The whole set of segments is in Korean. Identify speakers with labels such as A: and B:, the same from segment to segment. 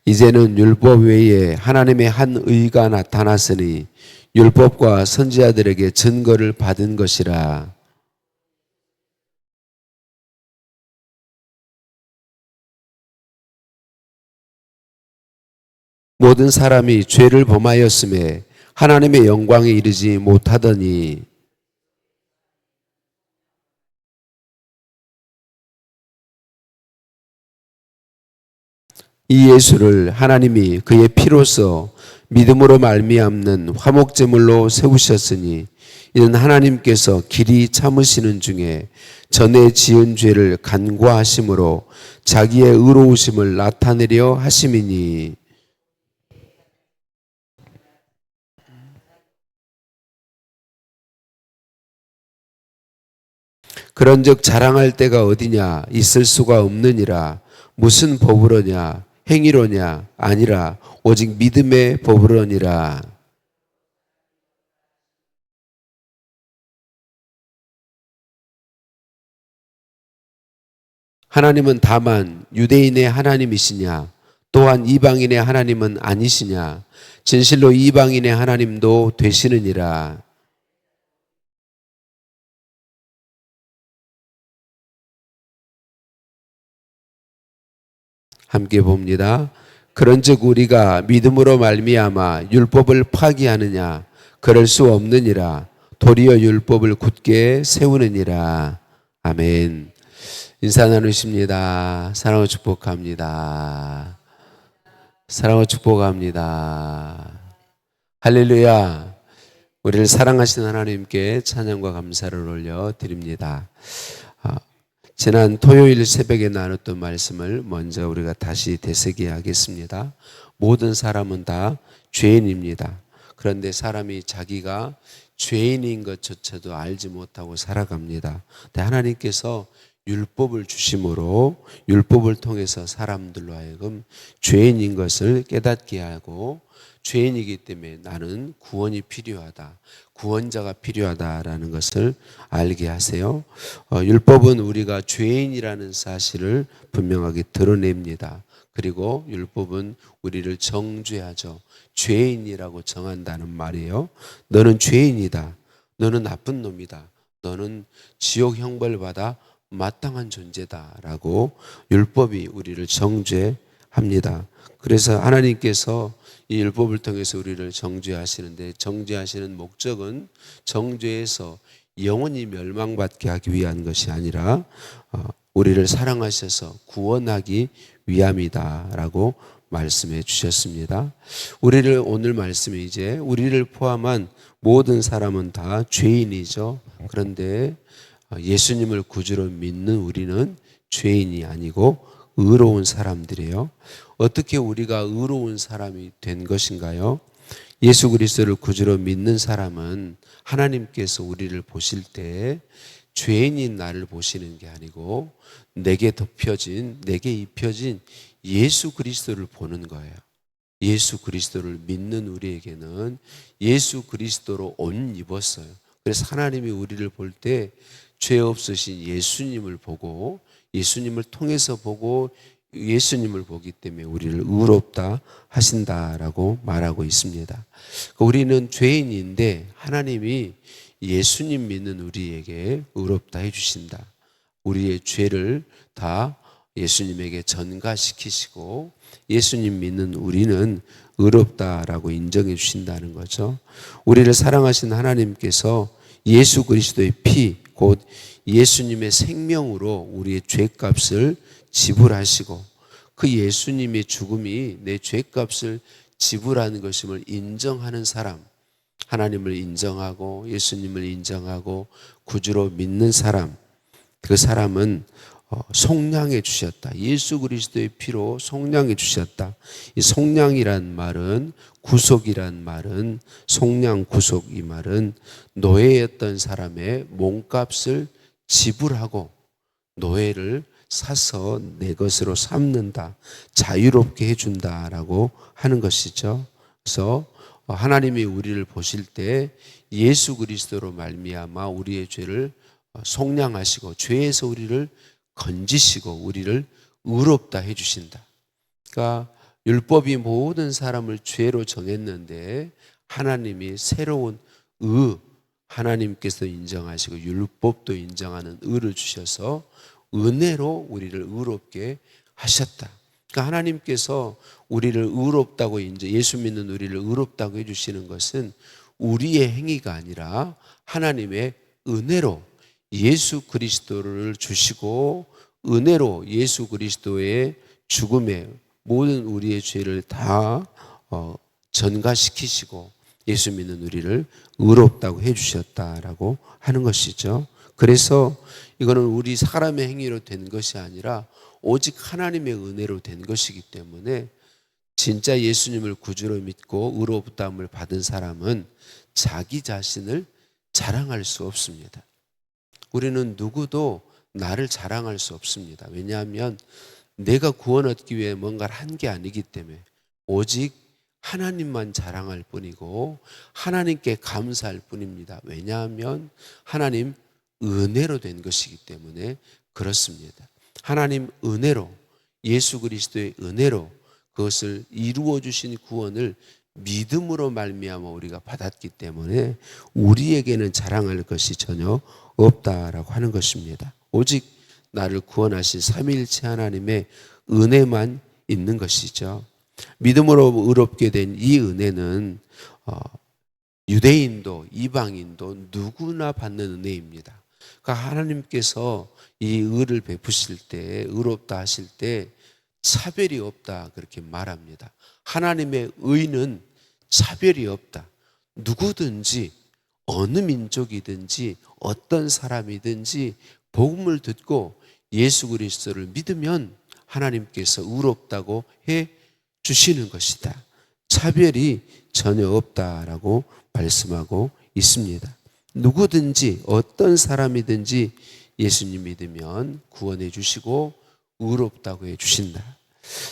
A: 이제는 율법 외에 하나님의 한 의가 나타났으니 율법과 선지자들에게 증거를 받은 것이라. 모든 사람이 죄를 범하였음에 하나님의 영광에 이르지 못하더니 이 예수를 하나님이 그의 피로써 믿음으로 말미암는 화목제물로 세우셨으니 이는 하나님께서 길이 참으시는 중에 전에 지은 죄를 간과하심으로 자기의 의로우심을 나타내려 하심이니. 그런즉 자랑할 때가 어디냐 있을 수가 없느니라. 무슨 법으로냐 행위로냐 아니라 오직 믿음의 법으로니라. 하나님은 다만 유대인의 하나님이시냐 또한 이방인의 하나님은 아니시냐 진실로 이방인의 하나님도 되시느니라. 함께 봅니다. 그런즉 우리가 믿음으로 말미암아 율법을 파기하느냐 그럴 수 없느니라. 도리어 율법을 굳게 세우느니라. 아멘. 인사 나누십니다. 사랑을 축복합니다. 사랑을 축복합니다. 할렐루야. 우리를 사랑하시는 하나님께 찬양과 감사를 올려드립니다. 지난 토요일 새벽에 나눴던 말씀을 먼저 우리가 다시 되새기하겠습니다. 모든 사람은 다 죄인입니다. 그런데 사람이 자기가 죄인인 것조차도 알지 못하고 살아갑니다. 근데 하나님께서 율법을 주심으로 율법을 통해서 사람들로 하여금 죄인인 것을 깨닫게 하고 죄인이기 때문에 나는 구원이 필요하다. 구원자가 필요하다라는 것을 알게 하세요. 율법은 우리가 죄인이라는 사실을 분명하게 드러냅니다. 그리고 율법은 우리를 정죄하죠. 죄인이라고 정한다는 말이에요. 너는 죄인이다. 너는 나쁜 놈이다. 너는 지옥 형벌 받아 마땅한 존재다라고 율법이 우리를 정죄합니다. 그래서 하나님께서 이 율법을 통해서 우리를 정죄하시는데 정죄하시는 목적은 정죄에서 영원히 멸망받게 하기 위한 것이 아니라 우리를 사랑하셔서 구원하기 위함이다라고 말씀해 주셨습니다. 우리를 오늘 말씀에 이제 우리를 포함한 모든 사람은 다 죄인이죠. 그런데 예수님을 구주로 믿는 우리는 죄인이 아니고 의로운 사람들이에요. 어떻게 우리가 의로운 사람이 된 것인가요? 예수 그리스도를 구주로 믿는 사람은 하나님께서 우리를 보실 때 죄인인 나를 보시는 게 아니고 내게 입혀진 예수 그리스도를 보는 거예요. 예수 그리스도를 믿는 우리에게는 예수 그리스도로 옷 입었어요. 그래서 하나님이 우리를 볼 때 죄 없으신 예수님을 보고 예수님을 통해서 보고 예수님을 보기 때문에 우리를 의롭다 하신다라고 말하고 있습니다. 우리는 죄인인데 하나님이 예수님 믿는 우리에게 의롭다 해주신다. 우리의 죄를 다 예수님에게 전가시키시고 예수님 믿는 우리는 의롭다라고 인정해 주신다는 거죠. 우리를 사랑하신 하나님께서 예수 그리스도의 피, 곧 예수님의 생명으로 우리의 죄값을 지불하시고 그 예수님의 죽음이 내 죄값을 지불하는 것임을 인정하는 사람, 하나님을 인정하고 예수님을 인정하고 구주로 믿는 사람, 그 사람은 속량해 주셨다. 예수 그리스도의 피로 속량해 주셨다. 이 속량이란 말은 구속이란 말은 속량 구속 이 말은 노예였던 사람의 몸값을 지불하고 노예를 사서 내 것으로 삼는다. 자유롭게 해준다라고 하는 것이죠. 그래서 하나님이 우리를 보실 때 예수 그리스도로 말미암아 우리의 죄를 속량하시고 죄에서 우리를 건지시고 우리를 의롭다 해주신다. 그러니까 율법이 모든 사람을 죄로 정했는데 하나님이 새로운 하나님께서 인정하시고 율법도 인정하는 의를 주셔서 은혜로 우리를 의롭게 하셨다. 그러니까 하나님께서 우리를 의롭다고 예수 믿는 우리를 의롭다고 해주시는 것은 우리의 행위가 아니라 하나님의 은혜로 예수 그리스도를 주시고 은혜로 예수 그리스도의 죽음에 모든 우리의 죄를 다 전가시키시고 예수 믿는 우리를 의롭다고 해주셨다라고 하는 것이죠. 그래서 이거는 우리 사람의 행위로 된 것이 아니라 오직 하나님의 은혜로 된 것이기 때문에 진짜 예수님을 구주로 믿고 의롭다함을 받은 사람은 자기 자신을 자랑할 수 없습니다. 우리는 누구도 나를 자랑할 수 없습니다. 왜냐하면 내가 구원 얻기 위해 뭔가를 한 게 아니기 때문에 오직 하나님만 자랑할 뿐이고 하나님께 감사할 뿐입니다. 왜냐하면 하나님 은혜로 된 것이기 때문에 그렇습니다. 하나님 은혜로 예수 그리스도의 은혜로 그것을 이루어 주신 구원을 믿음으로 말미암아 우리가 받았기 때문에 우리에게는 자랑할 것이 전혀 없다라고 하는 것입니다. 오직 나를 구원하신 삼위일체 하나님의 은혜만 있는 것이죠. 믿음으로 의롭게 된 이 은혜는 유대인도 이방인도 누구나 받는 은혜입니다. 그러니까 하나님께서 이 의를 베푸실 때 의롭다 하실 때 차별이 없다 그렇게 말합니다. 하나님의 의는 차별이 없다. 누구든지 어느 민족이든지 어떤 사람이든지 복음을 듣고 예수 그리스도를 믿으면 하나님께서 의롭다고 해 주시는 것이다. 차별이 전혀 없다라고 말씀하고 있습니다. 누구든지 어떤 사람이든지 예수님 믿으면 구원해 주시고 의롭다고 해 주신다.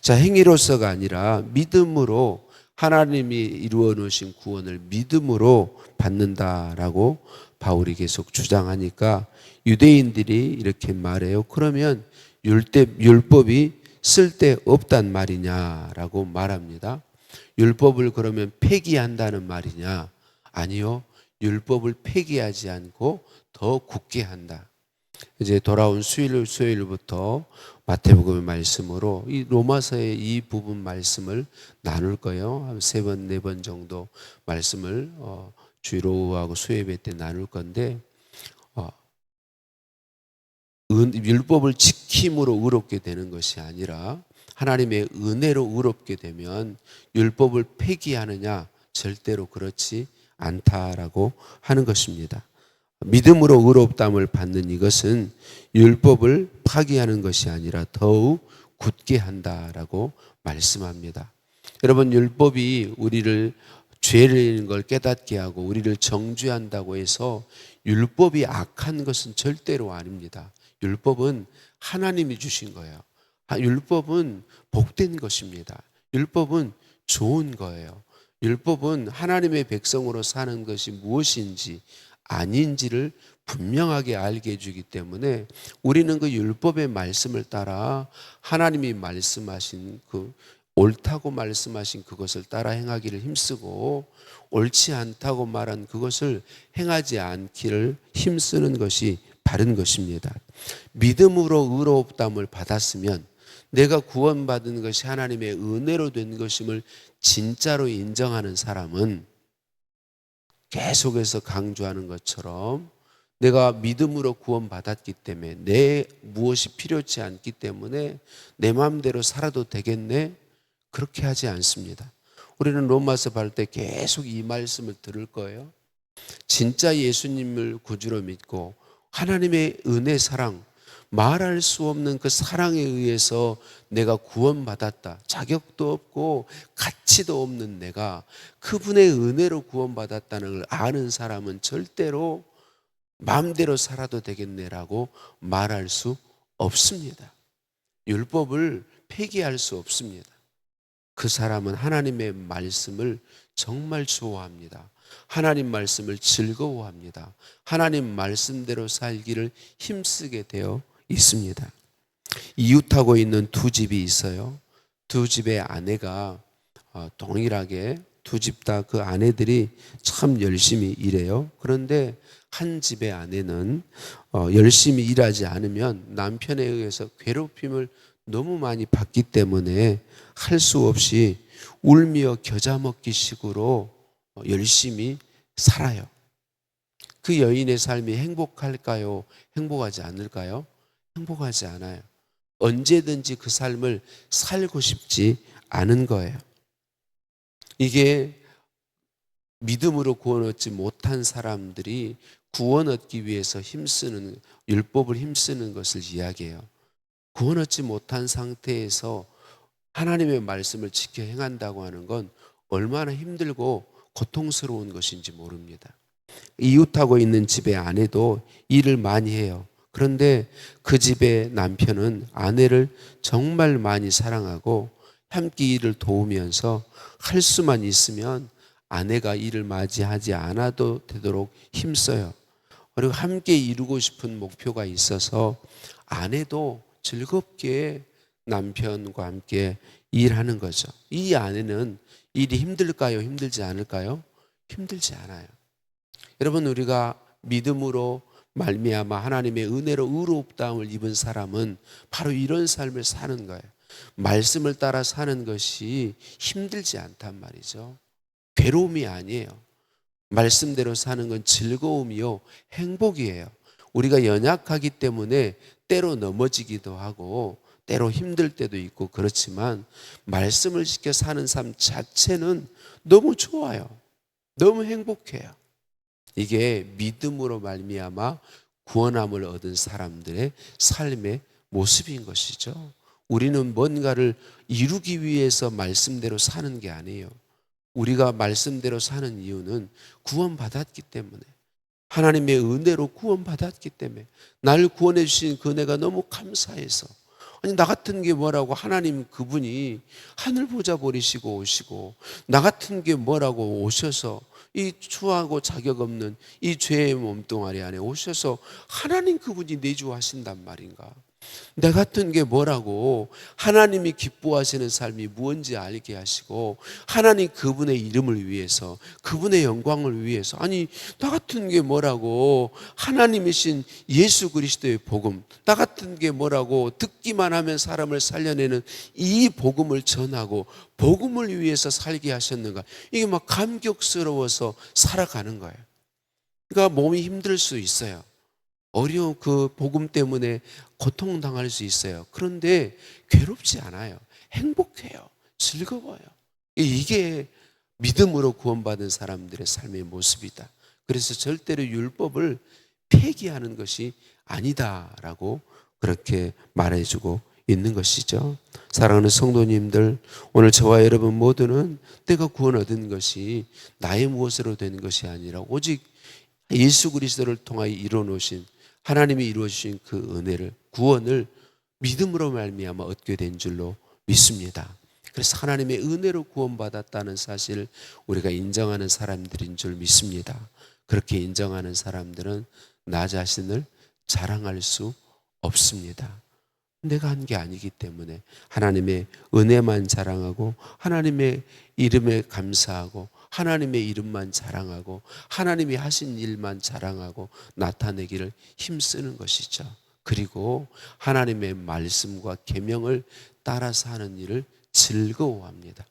A: 자, 행위로서가 아니라 믿음으로 하나님이 이루어 놓으신 구원을 믿음으로 받는다라고 바울이 계속 주장하니까 유대인들이 이렇게 말해요. 그러면 율법이 쓸데없단 말이냐라고 말합니다. 율법을 그러면 폐기한다는 말이냐? 아니요. 율법을 폐기하지 않고 더 굳게 한다. 이제 돌아온 수요일부터 마태복음의 말씀으로 이 로마서의 이 부분 말씀을 나눌 거예요. 한 3번, 4번 정도 말씀을 주일오후하고 수요예배 때 나눌 건데 율법을 지킴으로 의롭게 되는 것이 아니라 하나님의 은혜로 의롭게 되면 율법을 폐기하느냐? 절대로 그렇지 않다라고 하는 것입니다. 믿음으로 의롭다함을 받는 이것은 율법을 파기하는 것이 아니라 더욱 굳게 한다라고 말씀합니다. 여러분, 율법이 우리를 죄를 걸 깨닫게 하고 우리를 정죄한다고 해서 율법이 악한 것은 절대로 아닙니다. 율법은 하나님이 주신 거예요. 율법은 복된 것입니다. 율법은 좋은 거예요. 율법은 하나님의 백성으로 사는 것이 무엇인지 아닌지를 분명하게 알게 해주기 때문에 우리는 그 율법의 말씀을 따라 하나님이 말씀하신 그 옳다고 말씀하신 그것을 따라 행하기를 힘쓰고 옳지 않다고 말한 그것을 행하지 않기를 힘쓰는 것이 바른 것입니다. 믿음으로 의롭다함을 받았으면 내가 구원받은 것이 하나님의 은혜로 된 것임을 진짜로 인정하는 사람은 계속해서 강조하는 것처럼 내가 믿음으로 구원받았기 때문에 내 무엇이 필요치 않기 때문에 내 마음대로 살아도 되겠네? 그렇게 하지 않습니다. 우리는 로마서 볼 때 계속 이 말씀을 들을 거예요. 진짜 예수님을 구주로 믿고 하나님의 은혜 사랑, 말할 수 없는 그 사랑에 의해서 내가 구원받았다. 자격도 없고 가치도 없는 내가 그분의 은혜로 구원받았다는 걸 아는 사람은 절대로 마음대로 살아도 되겠네라고 말할 수 없습니다. 율법을 폐기할 수 없습니다. 그 사람은 하나님의 말씀을 정말 좋아합니다. 하나님 말씀을 즐거워합니다. 하나님 말씀대로 살기를 힘쓰게 되어 있습니다. 이웃하고 있는 두 집이 있어요. 두 집의 아내가 동일하게 두 집 다 그 아내들이 참 열심히 일해요. 그런데 한 집의 아내는 열심히 일하지 않으면 남편에 의해서 괴롭힘을 너무 많이 받기 때문에 할 수 없이 울며 겨자 먹기 식으로 열심히 살아요. 그 여인의 삶이 행복할까요? 행복하지 않을까요? 행복하지 않아요. 언제든지 그 삶을 살고 싶지 않은 거예요. 이게 믿음으로 구원 얻지 못한 사람들이 구원 얻기 위해서 힘쓰는, 율법을 힘쓰는 것을 이야기해요. 구원 얻지 못한 상태에서 하나님의 말씀을 지켜 행한다고 하는 건 얼마나 힘들고 고통스러운 것인지 모릅니다. 이웃하고 있는 집의 아내도 일을 많이 해요. 그런데 그 집의 남편은 아내를 정말 많이 사랑하고 함께 일을 도우면서 할 수만 있으면 아내가 일을 맞이하지 않아도 되도록 힘써요. 그리고 함께 이루고 싶은 목표가 있어서 아내도 즐겁게 남편과 함께 일하는 거죠. 이 아내는 일이 힘들까요? 힘들지 않을까요? 힘들지 않아요. 여러분, 우리가 믿음으로 말미암아 하나님의 은혜로 의롭다함을 입은 사람은 바로 이런 삶을 사는 거예요. 말씀을 따라 사는 것이 힘들지 않단 말이죠. 괴로움이 아니에요. 말씀대로 사는 건 즐거움이요, 행복이에요. 우리가 연약하기 때문에 때로 넘어지기도 하고 때로 힘들 때도 있고 그렇지만 말씀을 지켜 사는 삶 자체는 너무 좋아요. 너무 행복해요. 이게 믿음으로 말미암아 구원함을 얻은 사람들의 삶의 모습인 것이죠. 우리는 뭔가를 이루기 위해서 말씀대로 사는 게 아니에요. 우리가 말씀대로 사는 이유는 구원받았기 때문에, 하나님의 은혜로 구원받았기 때문에, 나를 구원해 주신 그 은혜가 너무 감사해서. 아니, 나 같은 게 뭐라고, 하나님 그분이 하늘 보자 버리시고 오시고, 나 같은 게 뭐라고 오셔서 이 추하고 자격 없는 이 죄의 몸뚱아리 안에 오셔서 하나님 그분이 내주하신단 말인가. 나 같은 게 뭐라고 하나님이 기뻐하시는 삶이 무엇인지 알게 하시고 하나님 그분의 이름을 위해서, 그분의 영광을 위해서, 아니 나 같은 게 뭐라고 하나님이신 예수 그리스도의 복음, 나 같은 게 뭐라고 듣기만 하면 사람을 살려내는 이 복음을 전하고 복음을 위해서 살게 하셨는가. 이게 막 감격스러워서 살아가는 거예요. 그러니까 몸이 힘들 수 있어요. 어려운 그 복음 때문에 고통당할 수 있어요. 그런데 괴롭지 않아요. 행복해요. 즐거워요. 이게 믿음으로 구원받은 사람들의 삶의 모습이다. 그래서 절대로 율법을 폐기하는 것이 아니다라고 그렇게 말해주고 있는 것이죠. 사랑하는 성도님들, 오늘 저와 여러분 모두는 내가 구원 얻은 것이 나의 무엇으로 된 것이 아니라 오직 예수 그리스도를 통하여 이루어놓으신, 하나님이 이루어주신 그 은혜를, 구원을 믿음으로 말미암아 얻게 된 줄로 믿습니다. 그래서 하나님의 은혜로 구원받았다는 사실을 우리가 인정하는 사람들인 줄 믿습니다. 그렇게 인정하는 사람들은 나 자신을 자랑할 수 없습니다. 내가 한 게 아니기 때문에 하나님의 은혜만 자랑하고 하나님의 이름에 감사하고 하나님의 이름만 자랑하고 하나님이 하신 일만 자랑하고 나타내기를 힘쓰는 것이죠. 그리고 하나님의 말씀과 계명을 따라서 하는 일을 즐거워합니다.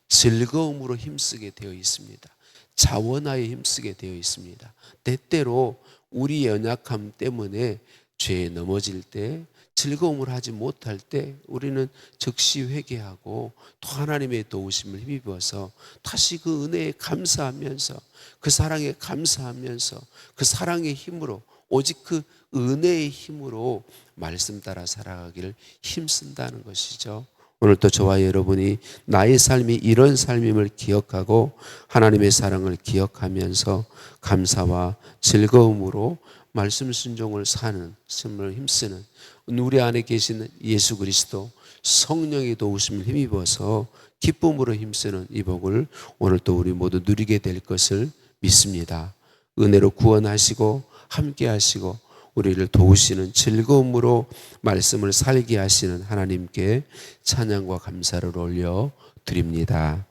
A: 즐거움으로 힘쓰게 되어 있습니다. 자원하에 힘쓰게 되어 있습니다. 때때로 우리 연약함 때문에 죄에 넘어질 때, 즐거움을 하지 못할 때 우리는 즉시 회개하고 또 하나님의 도우심을 힘입어서 다시 그 은혜에 감사하면서, 그 사랑에 감사하면서, 그 사랑의 힘으로, 오직 그 은혜의 힘으로 말씀 따라 살아가기를 힘쓴다는 것이죠. 오늘 또 저와 여러분이 나의 삶이 이런 삶임을 기억하고 하나님의 사랑을 기억하면서 감사와 즐거움으로 말씀 순종을 사는, 삶을 힘쓰는 우리 안에 계신 예수 그리스도 성령의 도우심을 힘입어서 기쁨으로 힘쓰는 이 복을 오늘 또 우리 모두 누리게 될 것을 믿습니다. 은혜로 구원하시고 함께 하시고 우리를 도우시는 즐거움으로 말씀을 살게 하시는 하나님께 찬양과 감사를 올려 드립니다.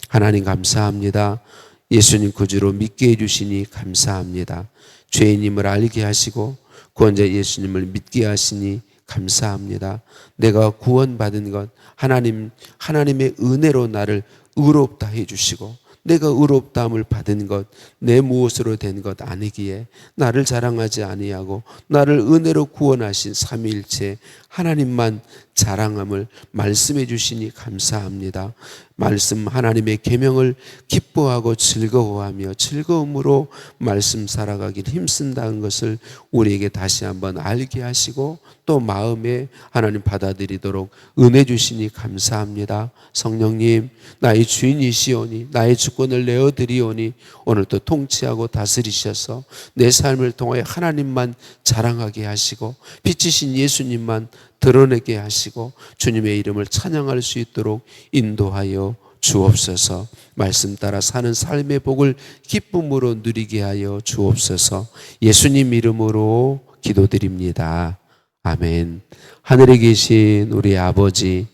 A: 하나님 감사합니다. 예수님 구주로 믿게 해주시니 감사합니다. 죄인임을 알게 하시고 구원자 예수님을 믿게 하시니 감사합니다. 내가 구원받은 것 하나님의 은혜로 나를 의롭다 해주시고 내가 의롭다함을 받은 것 내 무엇으로 된 것 아니기에 나를 자랑하지 아니하고 나를 은혜로 구원하신 삼위일체 하나님만 자랑함을 말씀해 주시니 감사합니다. 말씀 하나님의 계명을 기뻐하고 즐거워하며 즐거움으로 말씀 살아가길 힘쓴다는 것을 우리에게 다시 한번 알게 하시고 또 마음에 하나님 받아들이도록 은혜 주시니 감사합니다. 성령님 나의 주인이시오니 나의 주권을 내어드리오니 오늘도 통치하고 다스리셔서 내 삶을 통하여 하나님만 자랑하게 하시고 빛이신 예수님만 드러내게 하시고 주님의 이름을 찬양할 수 있도록 인도하여 주옵소서. 말씀 따라 사는 삶의 복을 기쁨으로 누리게 하여 주옵소서. 예수님 이름으로 기도드립니다. 아멘. 하늘에 계신 우리 아버지의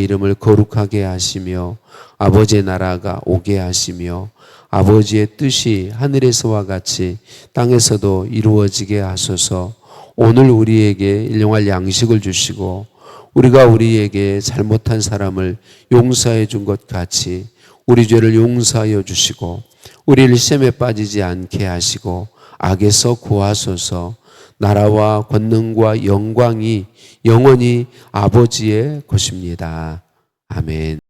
A: 이름을 거룩하게 하시며 아버지의 나라가 오게 하시며 아버지의 뜻이 하늘에서와 같이 땅에서도 이루어지게 하소서. 오늘 우리에게 일용할 양식을 주시고 우리가 우리에게 잘못한 사람을 용서해 준 것 같이 우리 죄를 용서하여 주시고 우리를 시험에 빠지지 않게 하시고 악에서 구하소서. 나라와 권능과 영광이 영원히 아버지의 것입니다. 아멘.